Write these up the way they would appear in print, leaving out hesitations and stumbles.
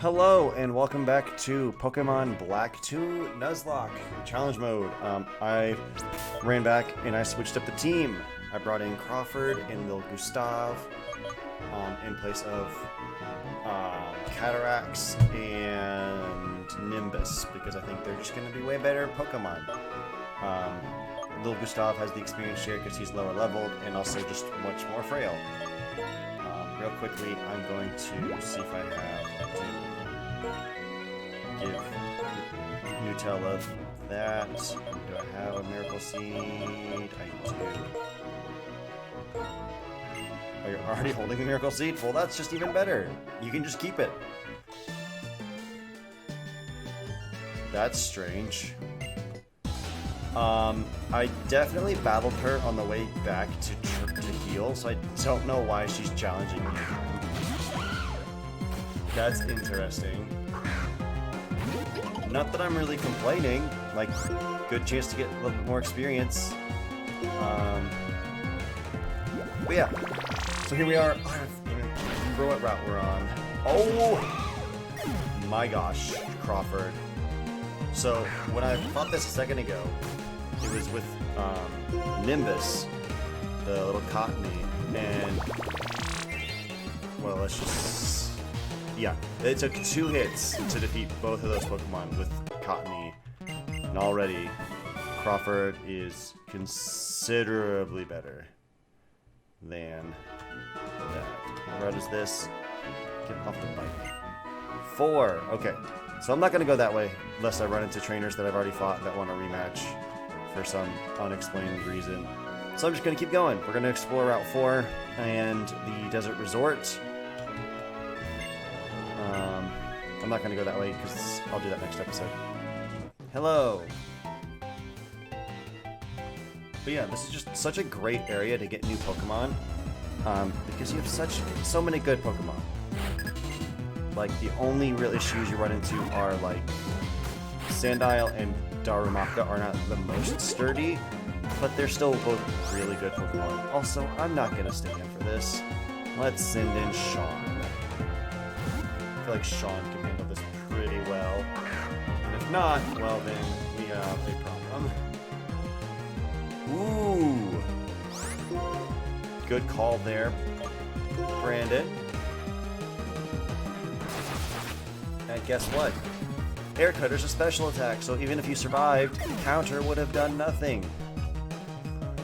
Hello and welcome back to Pokemon Black 2 Nuzlocke Challenge Mode. I ran back and I switched up the team. I brought in Crawford and Lil Gustav in place of Cataracts and Nimbus because I think they're just going to be way better Pokemon. Lil Gustav has the experience share because he's lower leveled and also just much more frail. Real quickly, I'm going to see if I have to give Nutella that. Do I have a Miracle Seed? I do. Oh, you're already holding the Miracle Seed? Well, that's just even better. You can just keep it. That's strange. I definitely battled her on the way back to heal, so I don't know why she's challenging me. That's interesting. Not that I'm really complaining, like, good chance to get a little bit more experience. But yeah, so here we are. I don't even remember what route we're on. Oh my gosh, Crawford. So when I fought this a second ago, it was with Nimbus, the little Cottony, and well, let's just, yeah, it took 2 hits to defeat both of those Pokemon with Cottony, and already Crawford is considerably better than that. What route is this? Get off the bike. 4, okay. So I'm not going to go that way unless I run into trainers that I've already fought that want a rematch for some unexplained reason. So I'm just going to keep going. We're going to explore Route 4 and the Desert Resort. I'm not going to go that way because I'll do that next episode. Hello. But yeah, this is just such a great area to get new Pokemon because you have so many good Pokemon. Like, the only real issues you run into are, like, Sandile and Darumaka are not the most sturdy, but they're still both really good Pokemon. Also, I'm not going to stay in for this. Let's send in Sean. I feel like Sean can handle this pretty well. And if not, well then, we have a problem. Ooh! Good call there, Brandon. And guess what? Air Cutter's a special attack, so even if you survived, counter would have done nothing.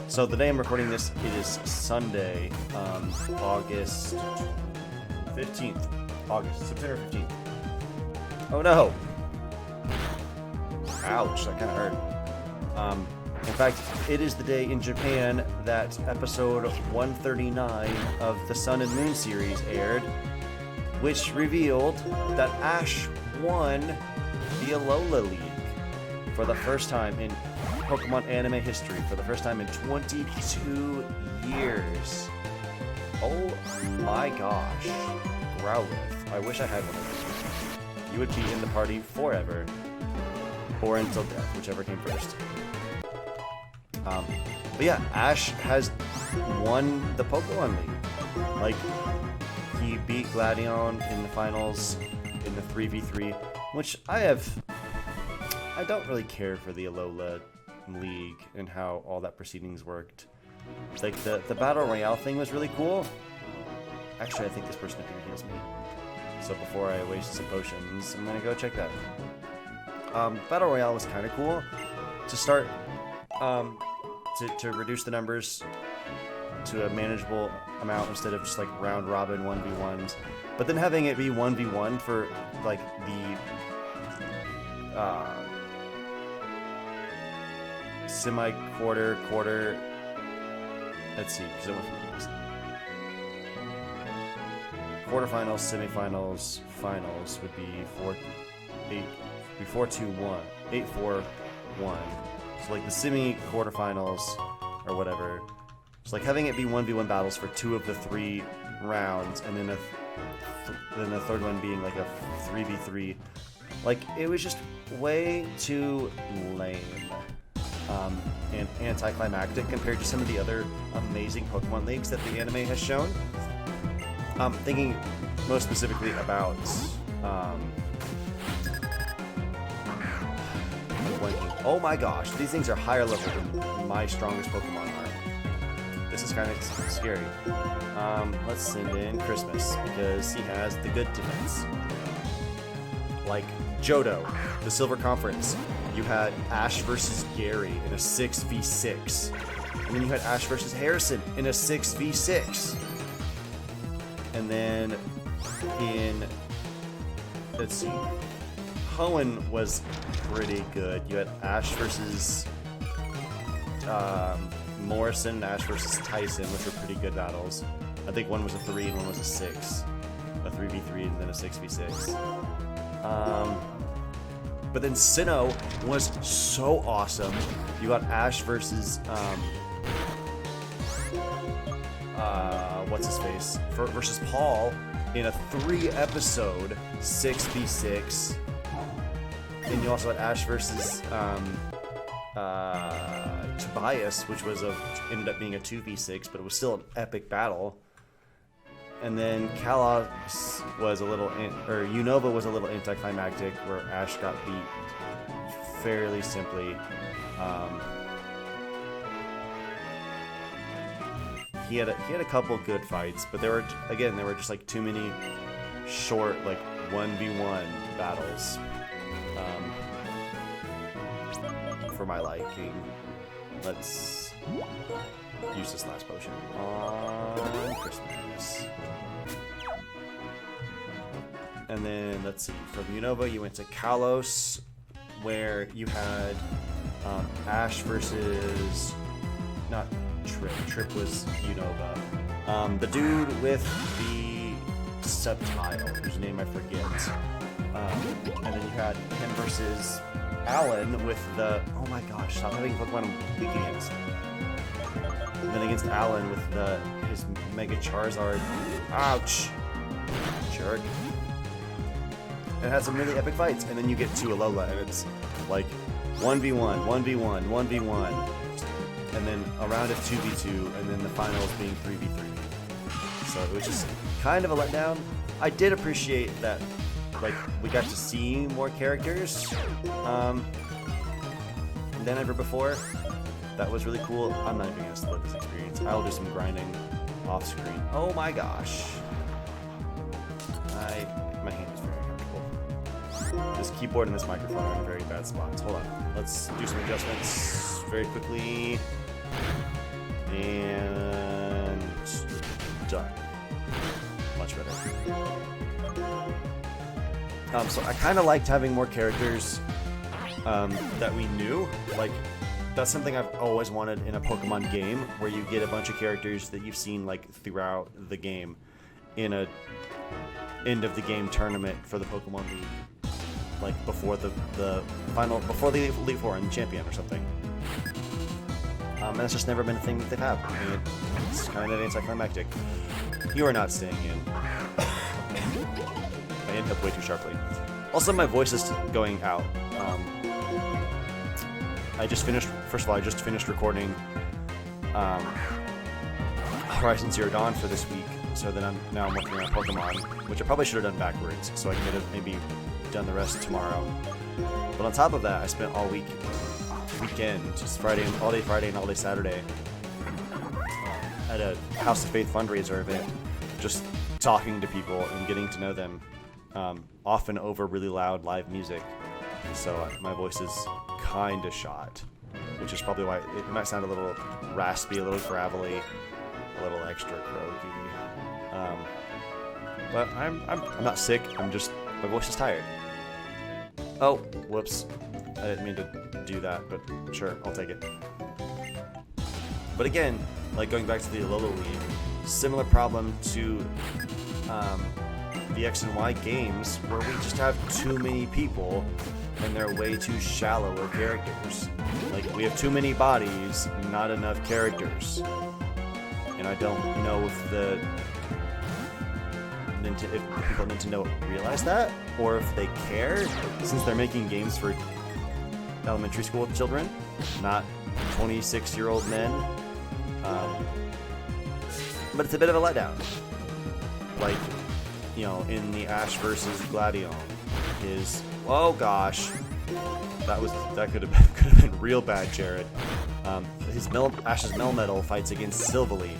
So the day I'm recording this, it is Sunday, August 15th. September 15th. Oh no! Ouch, that kind of hurt. In fact, it is the day in Japan that episode 139 of the Sun and Moon series aired, which revealed that Ash won the Alola League for the first time in Pokemon anime history, for the first time in 22 years. Oh my gosh. Growlithe. I wish I had one of those. You would be in the party forever, or until death, whichever came first. But yeah, Ash has won the Pokemon League. Like, he beat Gladion in the finals in the 3v3, which I don't really care for the Alola League and how all that proceedings worked. Like, the Battle Royale thing was really cool. Actually, I think this person up here heals me. So before I waste some potions, I'm gonna go check that. Battle Royale was kind of cool to start, to reduce the numbers to a manageable amount instead of just like round robin 1v1s, but then having it be 1v1 for like the semi-quarter, let's see, because it went from quarterfinals, semifinals, finals would be 8-4-1. So like the semi-quarterfinals or whatever. It's like having it be 1v1 battles for 2 of the 3 rounds, and then the third one being like a 3v3. Like, it was just way too lame and anticlimactic compared to some of the other amazing Pokemon leagues that the anime has shown. Thinking most specifically about Oh my gosh, these things are higher level than my strongest Pokemon are. This is kind of scary. Let's send in Christmas because he has the good defense. Like Johto, the Silver Conference, you had Ash versus Gary in a 6v6. And then you had Ash versus Harrison in a 6v6. And then let's see, Hoenn was pretty good. You had Ash versus Morrison and Ash versus Tyson, which were pretty good battles. I think one was a 3 and one was a 6. A 3v3 and then a 6v6. But then Sinnoh was so awesome. You got Ash versus what's his face? Versus Paul in a 3-episode 6v6. And you also had Ash versus Tobias, which was ended up being a 2v6, but it was still an epic battle. And then Kalos was a little, or Unova was a little anticlimactic, where Ash got beat fairly simply. He had a couple good fights, but there were just like too many short, like 1v1 battles for my liking. Let's use this last potion on Christmas. And then, let's see, from Unova you went to Kalos, where you had Ash versus, not Trip. Trip was Unova. The dude with the subtile, whose name I forget. And then you had him versus Alan with the, oh my gosh, stop having Pokemon I'm weak against. And then against Alan with his Mega Charizard. Ouch! Jerk. And it had some really epic fights. And then you get to Alola and it's like 1v1, 1v1, 1v1. And then a round of 2v2, and then the finals being 3v3. So it was just kind of a letdown. I did appreciate that, like, we got to see more characters than ever before. That was really cool. I'm not even gonna split this experience. I'll do some grinding off screen. Oh my gosh. My hand is very comfortable. This keyboard and this microphone are in very bad spots. Hold on. Let's do some adjustments very quickly. And done. Much better. So I kind of liked having more characters that we knew. Like, that's something I've always wanted in a Pokemon game, where you get a bunch of characters that you've seen like throughout the game in a end of the game tournament for the Pokemon League, like before the final, before the Elite Four and Champion or something. And that's just never been a thing that they've had. I mean, it's kind of anticlimactic. You are not staying in. I inhaled way too sharply. Also, my voice is going out. I just finished recording Horizon Zero Dawn for this week, so that I'm working on Pokemon, which I probably should have done backwards, so I could have maybe done the rest tomorrow. But on top of that, I spent all weekend, just all day Friday and all day Saturday, at a House of Faith fundraiser event, just talking to people and getting to know them, often over really loud live music. So my voice is kind of shot, which is probably why it might sound a little raspy, a little gravelly, a little extra croaky. But I'm not sick. My voice is tired. Oh, whoops! I didn't mean to do that, but sure, I'll take it. But again, like going back to the Alola League, similar problem to the X and Y games, where we just have too many people and they're way too shallower characters. Like, we have too many bodies, not enough characters. And I don't know if people at Nintendo realize that, or if they care, since they're making games for elementary school children, not 26-year-old men. But it's a bit of a letdown. Like, you know, in the Ash versus Gladion, his, oh gosh, that could have been real bad, Jared. Ash's Melmetal fights against Silvally,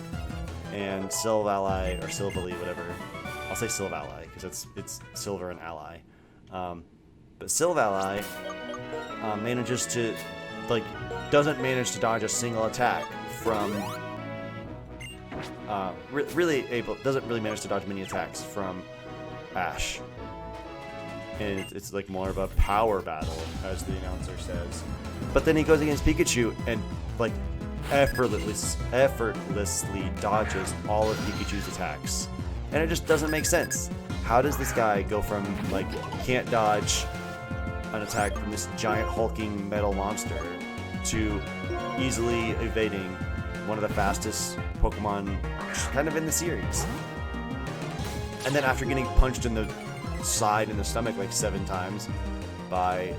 and Silvally or Silvally, whatever. I'll say Silvally because it's Silver and Ally. But Silvally manages to, like, doesn't manage to dodge a single attack from. Doesn't really manage to dodge many attacks from Ash. And it's like more of a power battle, as the announcer says. But then he goes against Pikachu and like effortlessly dodges all of Pikachu's attacks. And it just doesn't make sense. How does this guy go from like can't dodge an attack from this giant hulking metal monster to easily evading one of the fastest Pokemon kind of in the series? And then after getting punched in the side and the stomach like 7 times by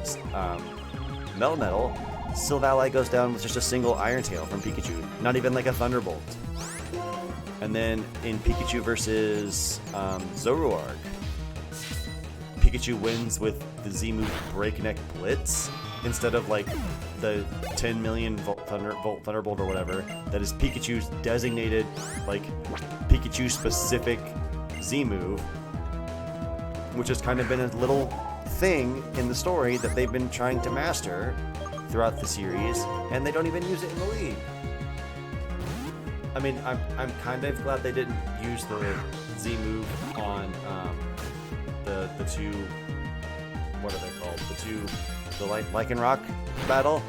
Melmetal, Silvally goes down with just a single Iron Tail from Pikachu, not even like a Thunderbolt. And then in Pikachu versus Zoroark, Pikachu wins with the Z-move Breakneck Blitz instead of like the 10 million Volt Thunderbolt or whatever that is Pikachu's designated, like Pikachu specific Z-move, which has kind of been a little thing in the story that they've been trying to master throughout the series, and they don't even use it in the league. I mean, I'm kind of glad they didn't use the Z move on the two, what are they called? The Lycanroc battle,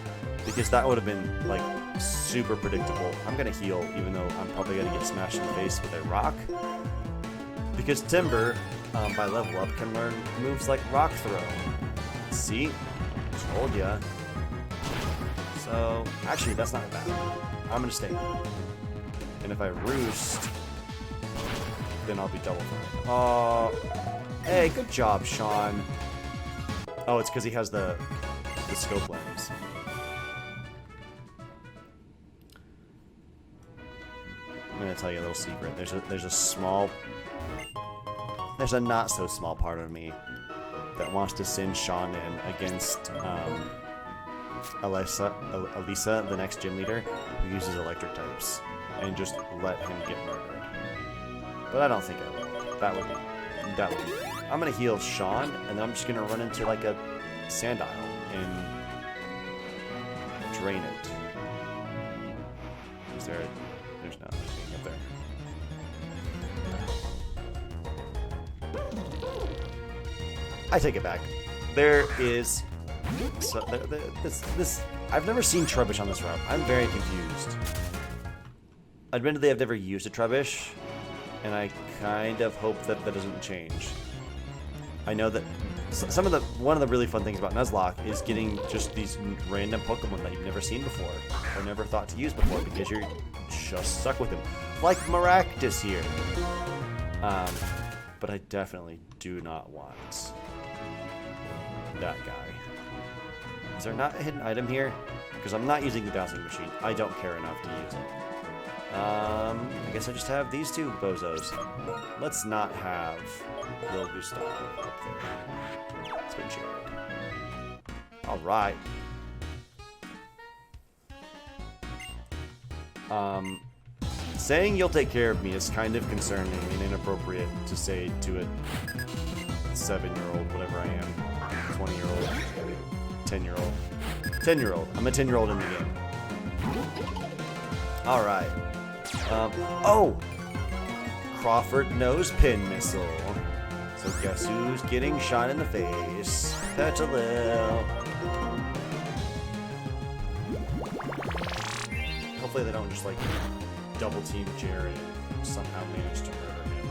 because that would have been like super predictable. I'm gonna heal, even though I'm probably gonna get smashed in the face with a rock, because Timber, by level up, can learn moves like Rock Throw. See? Told ya. So, actually, that's not bad. I'm gonna stay. And if I Roost, then I'll be double fine. Hey, good job, Sean. Oh, it's because he has the scope lens. I'm gonna tell you a little secret. There's a not so small part of me that wants to send Sean in against Elisa, the next gym leader, who uses electric types, and just let him get murdered. But I don't think I will. That would be. I'm gonna heal Sean, and then I'm just gonna run into like a Sandile and drain it. Is there? There's nothing up there. I take it back. There is. So, this. I've never seen Trubbish on this route. I'm very confused. Admittedly, I've never used a Trubbish, and I kind of hope that that doesn't change. I know that one of the really fun things about Nuzlocke is getting just these random Pokemon that you've never seen before or never thought to use before because you're just stuck with them, like Maractus here. But I definitely do not want that guy. Is there not a hidden item here? Because I'm not using the bouncing machine. I don't care enough to use it. I guess I just have these two bozos. Let's not have Lil Gustav up there. It's been Jared. Alright. Saying you'll take care of me is kind of concerning and inappropriate to say to a 7-year-old, whatever I am, 20-year-old, 10-year-old. 10-year-old. I'm a 10-year-old in the game. Alright. Oh! Crawford nose pin missile. So guess who's getting shot in the face? Petalil. Hopefully they don't just like double team Jared and somehow manage to murder him.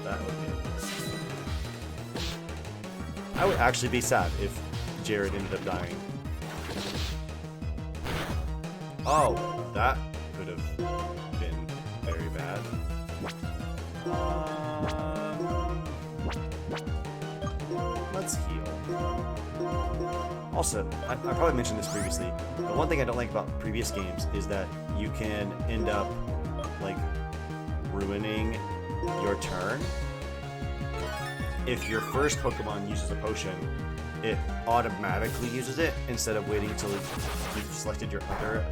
That would be amazing. I would actually be sad if Jared ended up dying. Oh, that could have been very bad. Let's heal. Also, I probably mentioned this previously, but one thing I don't like about previous games is that you can end up, like, ruining your turn, if your first Pokemon uses a potion, it automatically uses it instead of waiting until you've selected your other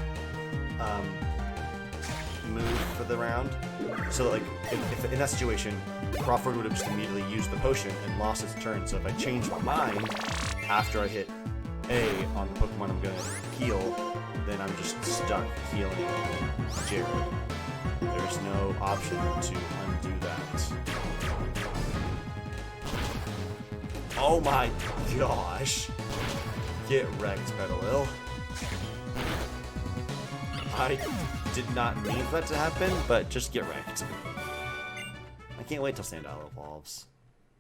move for the round. So like, if in that situation, Crawford would have just immediately used the potion and lost his turn. So if I change my mind after I hit A on the Pokemon I'm going to heal, then I'm just stuck healing Jared. There's no option to undo that. Oh my gosh! Get wrecked, Petalil. I did not mean for that to happen, but just get wrecked. I can't wait till Sandile evolves.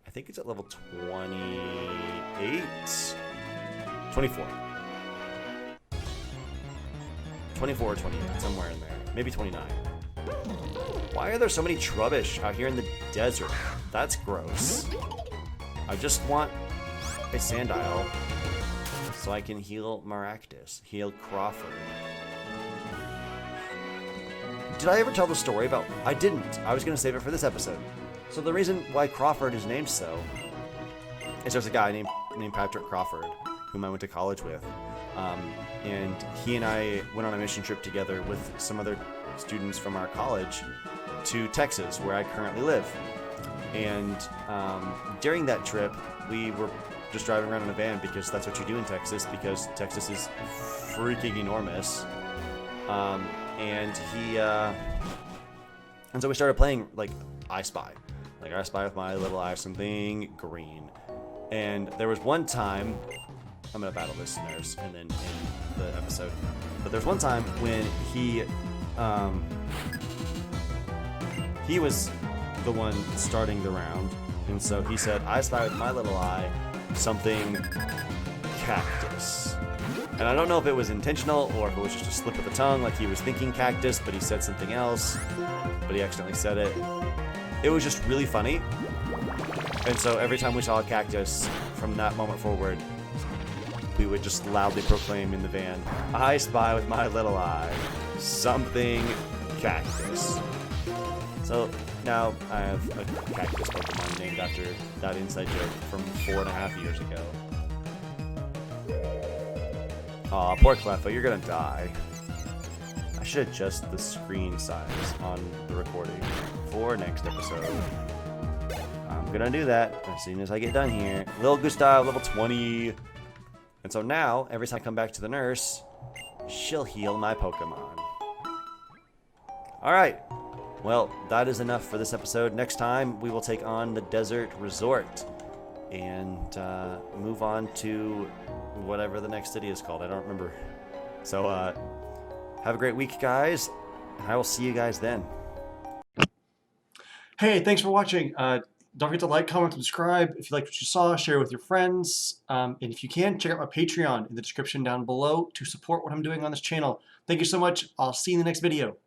I think it's at level 28? 24. 24 or 28, somewhere in there. Maybe 29. Why are there so many Trubbish out here in the desert? That's gross. I just want a Sandile so I can heal Maractus, heal Crawford. Did I ever tell the story about... I didn't. I was going to save it for this episode. So the reason why Crawford is named so is there's a guy named Patrick Crawford, whom I went to college with. And he and I went on a mission trip together with some other students from our college to Texas, where I currently live. And during that trip, we were just driving around in a van because that's what you do in Texas, because Texas is freaking enormous. And so we started playing like I Spy. Like I Spy with my little eye, something green. And there was one time, I'm gonna battle this nurse and then end the episode. But there's one time when he was the one starting the round, and so he said, "I spy with my little eye something cactus." And I don't know if it was intentional or if it was just a slip of the tongue, like he was thinking cactus, but he said something else, but he accidentally said it. It was just really funny. And so every time we saw a cactus, from that moment forward, we would just loudly proclaim in the van, "I spy with my little eye something cactus." So now I have a cactus Pokemon named after that inside joke from 4.5 years ago. Aw, poor Cleffa, you're gonna die. I should adjust the screen size on the recording for next episode. I'm gonna do that as soon as I get done here. Lil Gustav, level 20. And so now, every time I come back to the nurse, she'll heal my Pokemon. Alright. Well, that is enough for this episode. Next time, we will take on the Desert Resort and move on to whatever the next city is called. I don't remember. So, have a great week, guys, and I will see you guys then. Hey, thanks for watching. Don't forget to like, comment, subscribe. If you liked what you saw, share with your friends. And if you can, check out my Patreon in the description down below to support what I'm doing on this channel. Thank you so much. I'll see you in the next video.